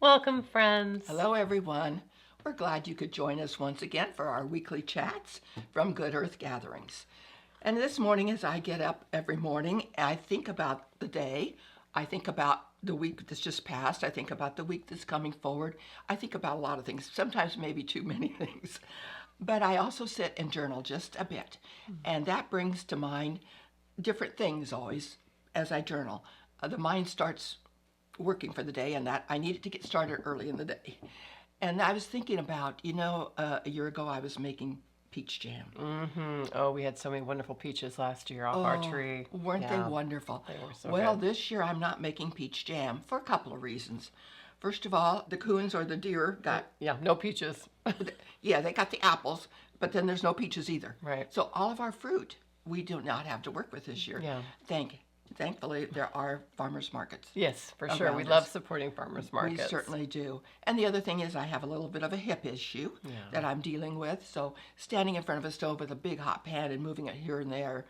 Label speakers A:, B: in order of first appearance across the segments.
A: Welcome, friends.
B: Hello, everyone. We're glad you could join us once again for our weekly chats from Good Earth Gatherings. And this morning, as I get up every morning, I think about the day. I think about the week that's just passed. I think about the week that's coming forward. I think about a lot of things, sometimes maybe too many things. But I also sit and journal just a bit. And that brings to mind different things always as I journal. The mind starts working for the day, and that I needed to get started early in the day. And I was thinking about, a year ago I was making peach jam.
A: Oh, we had so many wonderful peaches last year off our tree.
B: Weren't they wonderful?
A: They were so
B: Well,
A: good.
B: this year I'm not making peach jam for a couple of reasons. First of all, the coons or the deer got,
A: Yeah, no peaches.
B: they got the apples, but then there's no peaches either.
A: Right.
B: So all of our fruit we do not have to work with this year.
A: Yeah.
B: Thankfully, there are farmers markets.
A: Yes, for sure.
B: Around
A: We
B: us.
A: love supporting farmers markets.
B: We certainly do. And the other thing is I have a little bit of a hip issue that I'm dealing with. So standing in front of a stove with a big hot pan and moving it here and there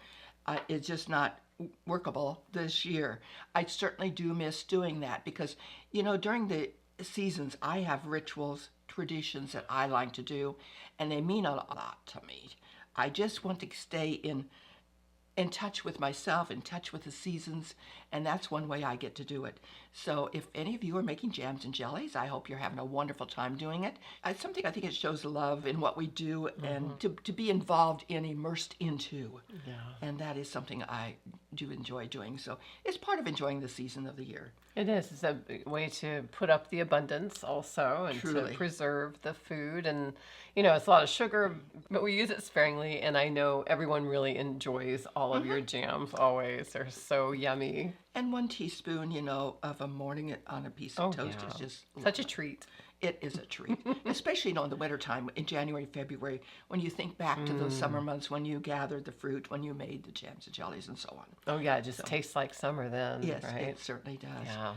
B: is just not workable this year. I certainly do miss doing that because, during the seasons I have rituals, traditions that I like to do, and they mean a lot to me. I just want to stay in touch with myself, in touch with the seasons, and that's one way I get to do it. So if any of you are making jams and jellies, I hope you're having a wonderful time doing it. It's something I think it shows love in what we do and to be involved in, immersed into.
A: Yeah.
B: And that is something I do enjoy doing. So it's part of enjoying the season of the year.
A: It is. It's a way to put up the abundance also and
B: Truly.
A: to preserve the food. And, it's a lot of sugar, but we use it sparingly. And I know everyone really enjoys all of your jams always. They're so yummy.
B: And 1 teaspoon, of a morning on a piece of toast is just
A: Such a treat.
B: It is a treat, especially in the wintertime, in January, February, when you think back to those summer months when you gathered the fruit, when you made the jams and jellies and so on.
A: Oh, yeah. It just tastes like summer then.
B: Yes,
A: right?
B: it certainly does.
A: Yeah.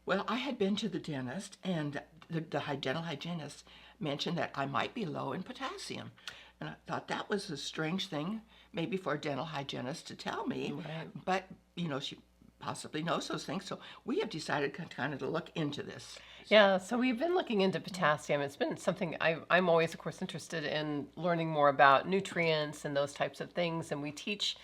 B: Well, I had been to the dentist, and the dental hygienist mentioned that I might be low in potassium. And I thought that was a strange thing, maybe for a dental hygienist to tell me.
A: Right.
B: But, she possibly knows those things. So we have decided kind of to look into this.
A: Yeah, so we've been looking into potassium. It's been something I'm always, of course, interested in learning more about nutrients and those types of things. And we teach,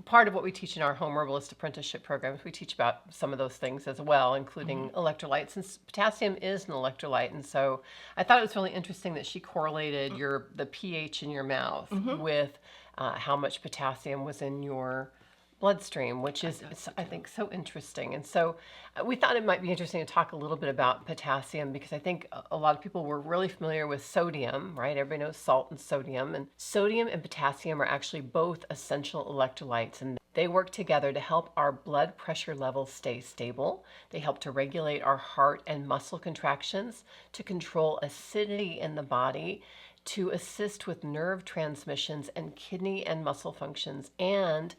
A: part of what we teach in our home herbalist apprenticeship programs, we teach about some of those things as well, including electrolytes. And potassium is an electrolyte. And so I thought it was really interesting that she correlated the pH in your mouth with how much potassium was in your bloodstream, which is, I think, so interesting. And so we thought it might be interesting to talk a little bit about potassium because I think a lot of people were really familiar with sodium, right? Everybody knows salt and sodium and potassium are actually both essential electrolytes, and they work together to help our blood pressure levels stay stable. They help to regulate our heart and muscle contractions, to control acidity in the body, to assist with nerve transmissions and kidney and muscle functions, and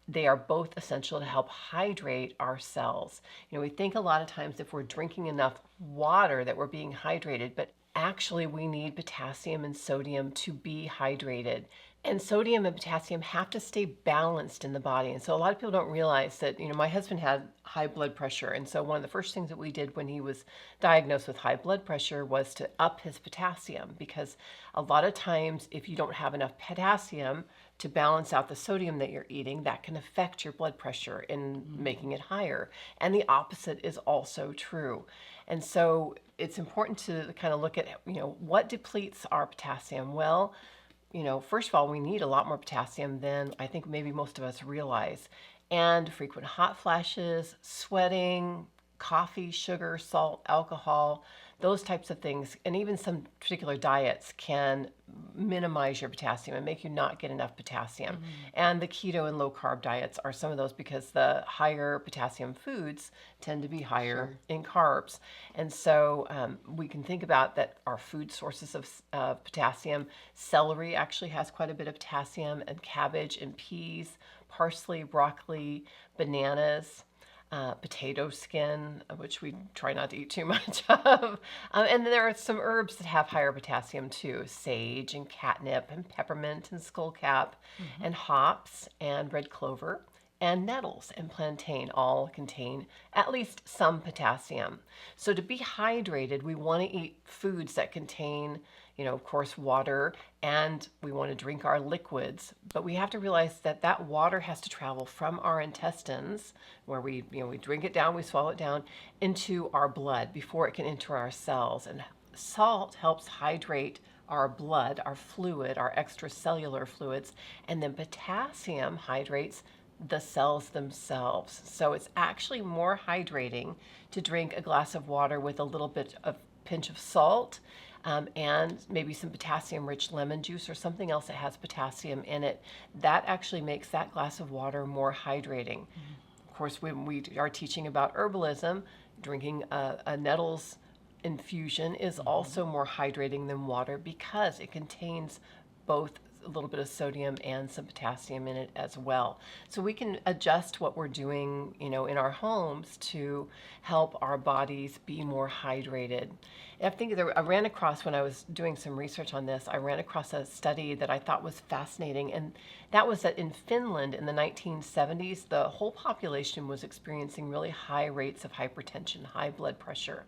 A: they are both essential to help hydrate our cells. We think a lot of times if we're drinking enough water that we're being hydrated, but actually we need potassium and sodium to be hydrated. And sodium and potassium have to stay balanced in the body. And so a lot of people don't realize that, my husband had high blood pressure. And so one of the first things that we did when he was diagnosed with high blood pressure was to up his potassium, because a lot of times if you don't have enough potassium to balance out the sodium that you're eating, that can affect your blood pressure in making it higher. And the opposite is also true. And so it's important to kind of look at, what depletes our potassium? Well, first of all, we need a lot more potassium than I think maybe most of us realize. And frequent hot flashes, sweating, coffee, sugar, salt, alcohol, those types of things, and even some particular diets can minimize your potassium and make you not get enough potassium. And the keto and low carb diets are some of those because the higher potassium foods tend to be higher in carbs. And so we can think about that our food sources of potassium. Celery actually has quite a bit of potassium, and cabbage and peas, parsley, broccoli, bananas, potato skin, which we try not to eat too much of. And then there are some herbs that have higher potassium too: sage and catnip and peppermint and skullcap and hops and red clover and nettles and plantain all contain at least some potassium. So to be hydrated, we want to eat foods that contain, of course, water, and we want to drink our liquids. But we have to realize that that water has to travel from our intestines, where we drink it down, we swallow it down, into our blood before it can enter our cells. And salt helps hydrate our blood, our fluid, our extracellular fluids, and then potassium hydrates the cells themselves. So it's actually more hydrating to drink a glass of water with a little bit of pinch of salt, and maybe some potassium-rich lemon juice or something else that has potassium in it. That actually makes that glass of water more hydrating. Of course, when we are teaching about herbalism, drinking a nettles infusion is also more hydrating than water because it contains both a little bit of sodium and some potassium in it as well. So we can adjust what we're doing, in our homes to help our bodies be more hydrated. And I think I ran across, when I was doing some research on this, I ran across a study that I thought was fascinating, and that was that in Finland in the 1970s, the whole population was experiencing really high rates of hypertension, high blood pressure.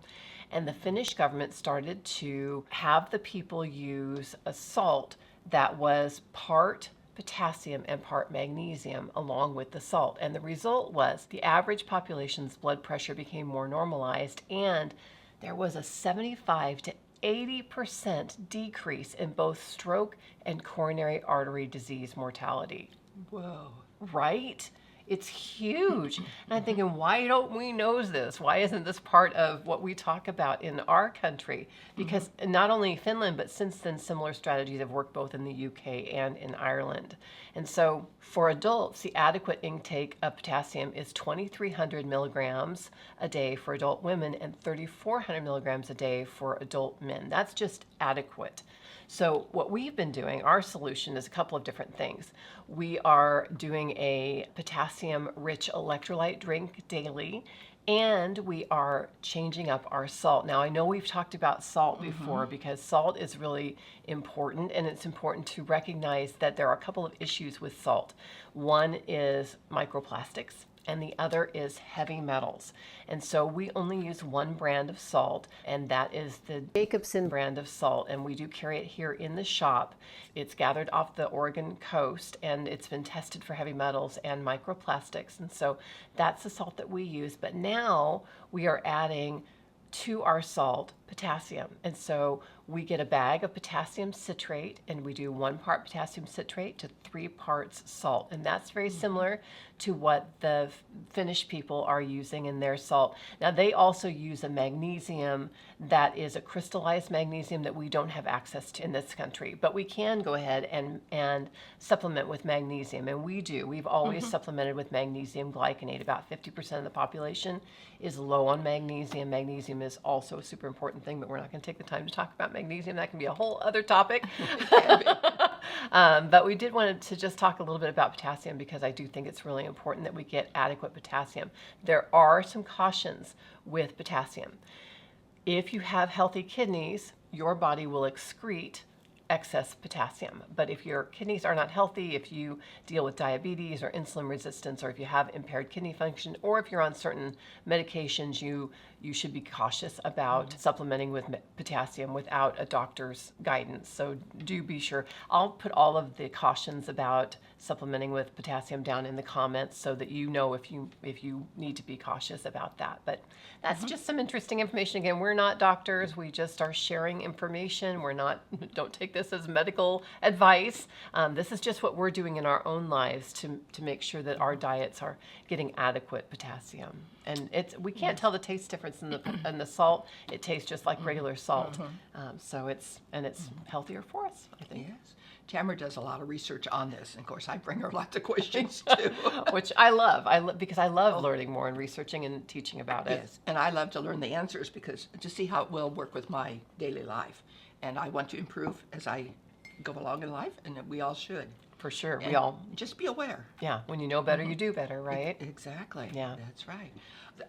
A: And the Finnish government started to have the people use a salt that was part potassium and part magnesium along with the salt. And the result was the average population's blood pressure became more normalized, and there was a 75 to 80% decrease in both stroke and coronary artery disease mortality.
B: Whoa.
A: Right? It's huge. And I'm thinking, why don't we know this? Why isn't this part of what we talk about in our country? Because not only Finland, but since then, similar strategies have worked both in the UK and in Ireland. And so for adults, the adequate intake of potassium is 2,300 milligrams a day for adult women and 3,400 milligrams a day for adult men. That's just adequate. So what we've been doing, our solution is a couple of different things. We are doing a potassium-rich electrolyte drink daily, and we are changing up our salt. Now, I know we've talked about salt before because salt is really important, and it's important to recognize that there are a couple of issues with salt. One is microplastics, and the other is heavy metals. And so we only use one brand of salt, and that is the Jacobson brand of salt, and we do carry it here in the shop. It's gathered off the Oregon coast, and it's been tested for heavy metals and microplastics, and so that's the salt that we use. But now we are adding to our salt potassium, and so we get a bag of potassium citrate, and we do 1 part potassium citrate to 3 parts salt, and that's very similar to what the Finnish people are using in their salt. Now, they also use a magnesium that is a crystallized magnesium that we don't have access to in this country, but we can go ahead and supplement with magnesium, and we do. We've always supplemented with magnesium glycinate. About 50% of the population is low on magnesium. Magnesium is also a super important thing, but we're not going to take the time to talk about magnesium. That can be a whole other topic. But we did want to just talk a little bit about potassium because I do think it's really important that we get adequate potassium. There are some cautions with potassium. If you have healthy kidneys, your body will excrete excess potassium. But if your kidneys are not healthy, if you deal with diabetes or insulin resistance, or if you have impaired kidney function, or if you're on certain medications, you should be cautious about supplementing with potassium without a doctor's guidance. So do be sure. I'll put all of the cautions about supplementing with potassium down in the comments so that you know if you need to be cautious about that. But that's just some interesting information. Again, we're not doctors. We just are sharing information. Don't take this as medical advice. This is just what we're doing in our own lives to make sure that our diets are getting adequate potassium. And we can't tell the taste difference in the salt. It tastes just like regular salt. So it's healthier for us, I think.
B: Yes. Tamara does a lot of research on this, and of course I bring her lots of questions too.
A: Which I love. Because I love learning more and researching and teaching about it.
B: Yes, and I love to learn the answers because to see how it will work with my daily life. And I want to improve as I go along in life, and we all should.
A: For sure.
B: And
A: we all
B: just be aware.
A: Yeah, when you know better, you do better, right?
B: Exactly.
A: Yeah.
B: That's right.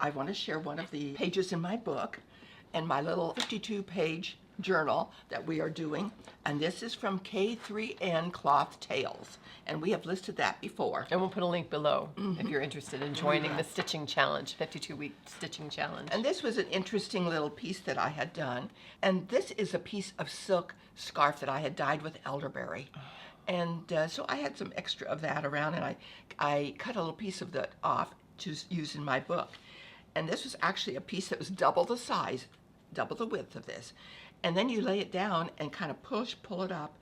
B: I want to share one of the pages in my book and my little 52-page journal that we are doing, and this is from K3N Cloth Tales, and we have listed that before.
A: And we'll put a link below if you're interested in joining the stitching challenge, 52-week stitching challenge.
B: And this was an interesting little piece that I had done, and this is a piece of silk scarf that I had dyed with elderberry. And so I had some extra of that around, and I cut a little piece of that off to use in my book. And this was actually a piece that was double the size, double the width of this. And then you lay it down and kind of pull it up,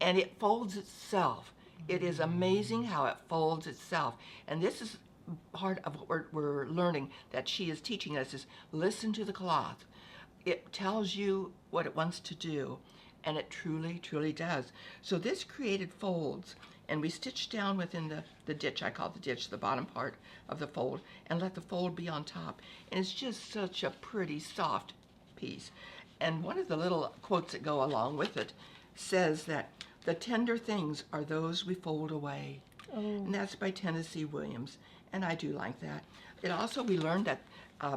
B: and it folds itself. It is amazing how it folds itself. And this is part of what we're learning that she is teaching us is listen to the cloth. It tells you what it wants to do, and it truly, truly does. So this created folds, and we stitched down within the ditch, I call it the ditch, the bottom part of the fold, and let the fold be on top. And it's just such a pretty, soft piece. And one of the little quotes that go along with it says that the tender things are those we fold away. Oh. And that's by Tennessee Williams, and I do like that. It also, we learned that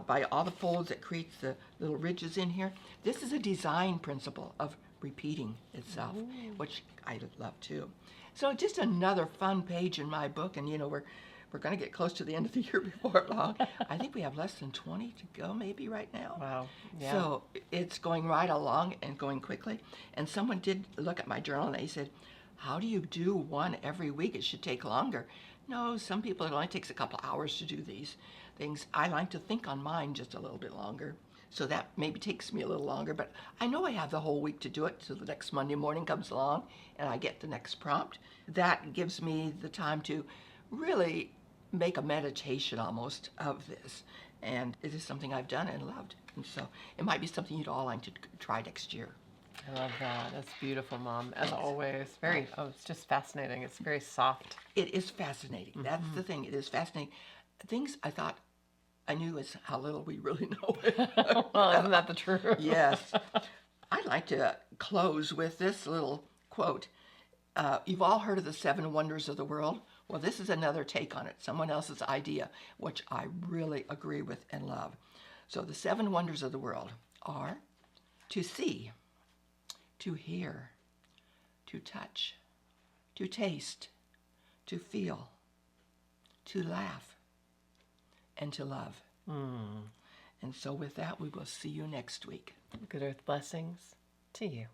B: by all the folds that creates the little ridges in here, this is a design principle of repeating itself, which I love too. So just another fun page in my book, and we're going to get close to the end of the year before long. I think we have less than 20 to go maybe right now.
A: Wow. Yeah.
B: So it's going right along and going quickly. And someone did look at my journal and they said, how do you do one every week? It should take longer. No, some people it only takes a couple hours to do these things. I like to think on mine just a little bit longer. So that maybe takes me a little longer, but I know I have the whole week to do it, so the next Monday morning comes along and I get the next prompt. That gives me the time to really make a meditation almost of this, and it is something I've done and loved, and so it might be something you'd all like to try next year.
A: I love that. That's beautiful, Mom, as always. It's just fascinating. It's very soft.
B: It is fascinating. That's the thing. It is fascinating. Things I thought I knew is how little we really know.
A: Well, isn't that the truth?
B: Yes. I'd like to close with this little quote. You've all heard of the 7 wonders of the world. Well, this is another take on it, someone else's idea, which I really agree with and love. So the 7 wonders of the world are to see, to hear, to touch, to taste, to feel, to laugh, and to love. And so with that, we will see you next week.
A: Good earth blessings to you.